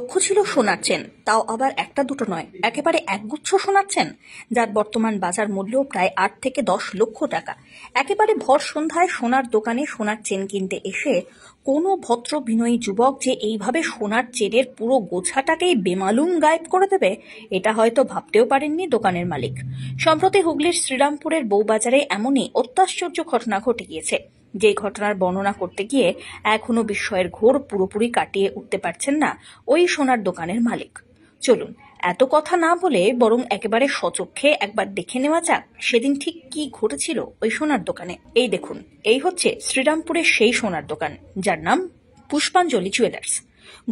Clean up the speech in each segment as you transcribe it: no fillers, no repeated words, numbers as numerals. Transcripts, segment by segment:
লক্ষ্য ছিল সোনার চেন, তাও আবার একটা দুটো নয়, একেবারে একগুচ্ছ সোনার চেন, যার বর্তমান বাজার মূল্য প্রায় 8 থেকে 10 লক্ষ টাকা। একেবারে ভর সন্ধ্যায় সোনার দোকানে সোনার চেন কিনতে এসে কোনো ভদ্র বিনয়ী যুবক যে এইভাবে সোনার চেনের পুরো গোছাটাকেই বেমালুম গায়েব করে দেবে, এটা হয়তো ভাবতেও পারেননি দোকানের মালিক। সম্প্রতি হুগলির শ্রীরামপুরের বউবাজারে এমনই অত্যাশ্চর্য ঘটনা ঘটে গিয়েছে, যে ঘটনার বর্ণনা করতে গিয়ে এখনো বিস্ময়ের ঘোর পুরোপুরি কাটিয়ে উঠতে পারছেন না ওই সোনার দোকানের মালিক। চলুন এত কথা না বলে বরং একেবারে সচক্ষে একবার দেখে নেওয়া যাক সেদিন ঠিক কি ঘটেছিল ওই সোনার দোকানে। এই দেখুন, এই হচ্ছে শ্রীরামপুরের সেই সোনার দোকান যার নাম পুষ্পাঞ্জলি জুয়েলার্স।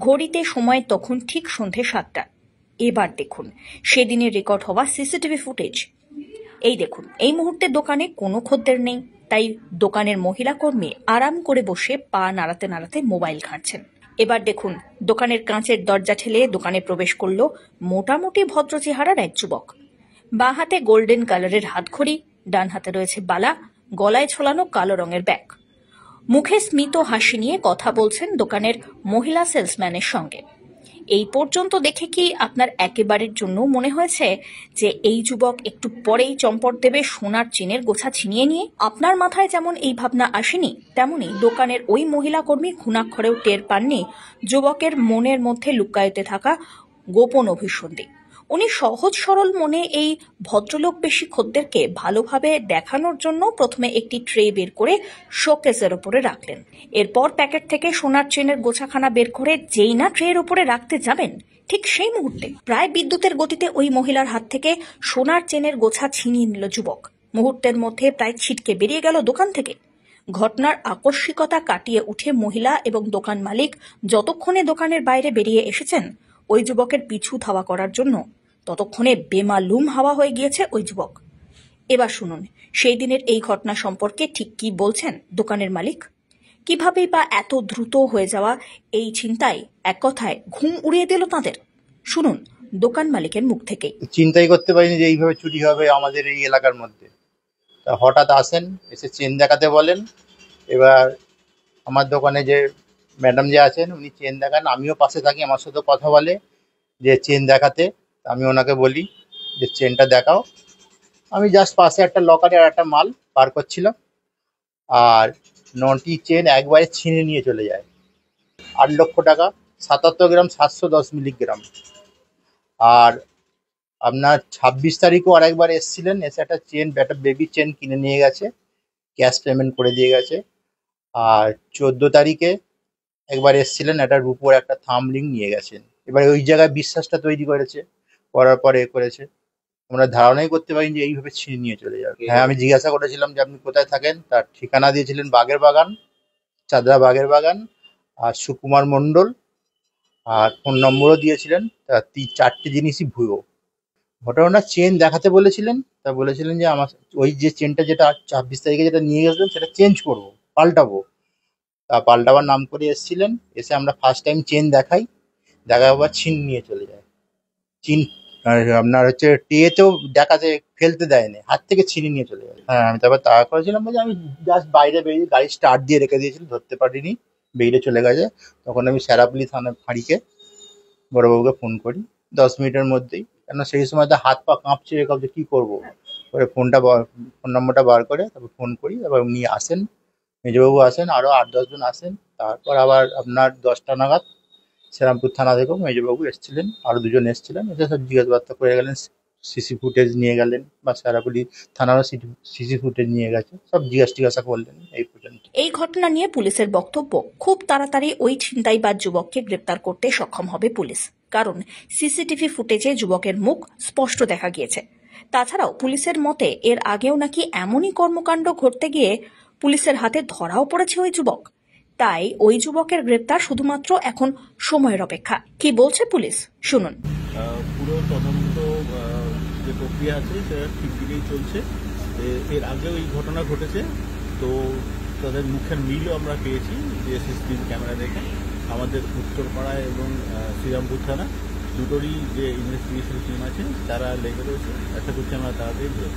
ঘড়িতে সময় তখন ঠিক সন্ধে 7টা। এবার দেখুন সেদিনের রেকর্ড হওয়া সিসিটিভি ফুটেজ। এই দেখুন, এই মুহূর্তে দোকানে কোনো খদ্দের নেই, তাই দোকানের মহিলা কর্মী আরাম করে বসে পা নাড়াতে নাড়াতে মোবাইল ঘাঁটছেন। এবার দেখুন দোকানের কাঁচের দরজা ঠেলে দোকানে প্রবেশ করলো মোটামুটি ভদ্র চেহারার এক যুবক। বাঁ হাতে গোল্ডেন কালারের হাতঘড়ি, ডান হাতে রয়েছে বালা, গলায় ঝোলানো কালো রঙের ব্যাগ। মুখে স্মিত হাসি নিয়ে কথা বলছেন দোকানের মহিলা সেলসম্যানের সঙ্গে। এই পর্যন্ত দেখে কি আপনার একেবারের জন্য মনে হয়েছে যে এই যুবক একটু পরেই চম্পট দেবে সোনার চেনের গোছা ছিনিয়ে নিয়ে? আপনার মাথায় যেমন এই ভাবনা আসেনি, তেমনি দোকানের ওই মহিলা কর্মী ঘুণাক্ষরেও টের পাননি যুবকের মনের মধ্যে লুকায়িত থাকা গোপন অভিসন্ধি। উনি সহজ সরল মনে এই ভদ্রলোক বেশি খদ্দেরকে ভালোভাবে দেখানোর জন্য প্রথমে একটি ট্রে বের করে শোকেসের ওপরে রাখলেন। এরপর প্যাকেট থেকে সোনার চেনের গোছাখানা বের করে যেই না ট্রের ওপরে রাখতে যাবেন, ঠিক সেই মুহূর্তে প্রায় বিদ্যুতের গতিতে ওই মহিলার হাত থেকে সোনার চেনের গোছা ছিনিয়ে নিল যুবক। মুহূর্তের মধ্যে প্রায় ছিটকে বেরিয়ে গেল দোকান থেকে। ঘটনার আকস্মিকতা কাটিয়ে উঠে মহিলা এবং দোকান মালিক যতক্ষণে দোকানের বাইরে বেরিয়ে এসেছেন ওই যুবকের পিছু ধাওয়া করার জন্য, ততক্ষণে বেমালুম হাওয়া হয়ে গিয়েছে ওই যুবক। এবার শুনুন সেই দিনের এই ঘটনা সম্পর্কে ঠিক কি বলছেন দোকানের মালিক। কিভাবেই বা এত দ্রুত হয়ে যাওয়া এই চিন্তায় এক কথায় ঘুম উড়িয়ে দিল তাদের। শুনুন দোকান মালিকের মুখ থেকে। চিন্তাই করতে পারিনি যে এইভাবে চুরি হবে আমাদের এই এলাকার মধ্যে। তা হঠাৎ আসেন, এসে চেন দেখাতে বলেন। এবার আমার দোকানে যে ম্যাডাম যে আছেন উনি চেন দেখান, আমিও পাশে থাকি, আমার সাথে কথা বলে যে চেন দেখাতে। আমি ওনাকে বলি যে চেনটা দেখাও। আমি জাস্ট পাশে একটা লকারে আর একটা মাল বার করছিলাম, আর 9টি চেন একবারে ছিনে নিয়ে চলে যায়। 8 লক্ষ টাকা, 77 গ্রাম 710 মিলিগ্রাম। আর আপনার 26 তারিখও আরেকবার এসেছিলেন, এসে একটা চেন, একটা বেবি চেন কিনে নিয়ে গেছে, ক্যাশ পেমেন্ট করে দিয়ে গেছে। আর 14 তারিখে একবার এসেছিলেন, একটা রূপোর একটা থাম্ব রিং নিয়ে গেছেন। এবার ওই জায়গায় বিশ্বাসটা তৈরি করেছে, করার পরে করেছে। আমরা ধারণাই করতে পারিনি যে এইভাবে ছিনিয়ে নিয়ে চলে যাবে। হ্যাঁ, আমি জিজ্ঞাসা করেছিলাম যে আপনি কোথায় থাকেন, তার ঠিকানা দিয়েছিলেন বাগের বাগান, চাঁদরা বাগের বাগান, আর সুকুমার মণ্ডল, আর ফোন নম্বরও দিয়েছিলেন। তা 4টে জিনিসই ভুয়ো। ঘটনাটা চেন দেখাতে বলেছিলেন, তা বলেছিলেন যে আমার ওই যে চেনটা যেটা 26 তারিখে যেটা নিয়ে গেছিলেন সেটা চেঞ্জ করবো, পাল্টাবো। তা পাল্টাবার নাম করে এসেছিলেন, এসে আমরা ফার্স্ট টাইম চেন দেখাই, দেখার পর ছিন নিয়ে চলে যায়। চিন আপনার হচ্ছে টেতেও দেখাতে ফেলতে দেয়নি, হাত থেকে ছিনিয়ে নিয়ে চলে যায়। হ্যাঁ, আমি তারপর তাড়া করেছিলাম বলে আমি জাস্ট বাইরে বেরিয়ে গাড়ি স্টার্ট দিয়ে রেখে দিয়েছিলাম, ধরতে পারিনি, বেরিয়ে চলে গেছে। তখন আমি শেরাপুলি থানার ফাঁড়িকে বড়বাবুকে ফোন করি 10 মিনিটের মধ্যেই, কেন সেই সময় তো হাত পা কাঁপছে, কাঁপছে কি করবো। পরে ফোন নম্বরটা বার করে তারপর ফোন করি, তারপর উনি আসেন, মেজবাবু আসেন, আরও 8-10 জন আসেন। তারপর আবার আপনার 10টা নাগাদ শ্রীরামপুর থানা থেকেও মেজবাবু এসেছিলেন, আরও 2 জন এসেছিলেন, এসে সব জিজ্ঞাসাবার্তা করে গেলেন, সিসি ফুটেজ নিয়ে গেলেন, বা শেরাপুলি থানারও সিসি ফুটেজ নিয়ে গেছে, সব জিজ্ঞাসা করলেন। এই পর্যন্ত। এই ঘটনা নিয়ে পুলিশের বক্তব্য, খুব তাড়াতাড়ি ওই ছিনতাইবাজ যুবককে গ্রেপ্তার করতে সক্ষম হবে পুলিশ, কারণ সিসিটিভি ফুটেজে যুবকের মুখ স্পষ্ট দেখা গিয়েছে। তাছাড়াও পুলিশের মতে এর আগেও নাকি এমনই কর্মকাণ্ড ঘটতে গিয়ে পুলিশের হাতে ধরাও পড়েছে ওই যুবক। তাই ওই যুবকের গ্রেপ্তার শুধুমাত্র এখন সময়ের অপেক্ষা। কি বলছে পুলিশ শুনুন। পুরো তদন্ত যে প্রক্রিয়া আছে সেটা ঠিক দিকেই চলছে। এর আগেও এই ঘটনা ঘটেছে, তো তাদের মুখের মিলও আমরা পেয়েছি যে সিসিটিভি ক্যামেরা দেখে। আমাদের উত্তরপাড়া এবং শ্রীরামপুর থানা দুটোরই যে ইনভেস্টিগেশন টিম আছে তারা লেগে রয়েছে, আশা করছি আমরা তাড়াতাড়ি ধরে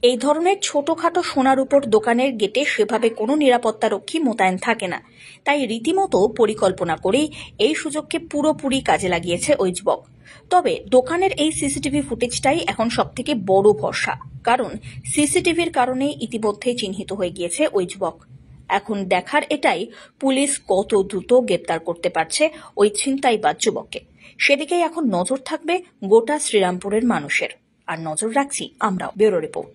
এই ধরনের ছোটখাটো সোনার উপর দোকানের গেটে সেভাবে কোনো নিরাপত্তারক্ষী মোতায়েন থাকে না, তাই রীতিমতো পরিকল্পনা করেই এই সুযোগকে পুরোপুরি কাজে লাগিয়েছে ওই যুবক। তবে দোকানের এই সিসিটিভি ফুটেজটাই এখন সবথেকে বড় ভরসা, কারণ সিসিটিভির কারণে ইতিমধ্যেই চিহ্নিত হয়ে গিয়েছে ওই যুবক। এখন দেখার এটাই পুলিশ কত দ্রুত গ্রেপ্তার করতে পারছে ওই ছিনতাইবাজ যুবককে। সেদিকেই এখন নজর থাকবে গোটা শ্রীরামপুরের মানুষের, আর নজর রাখছি আমরাও। Bureau report.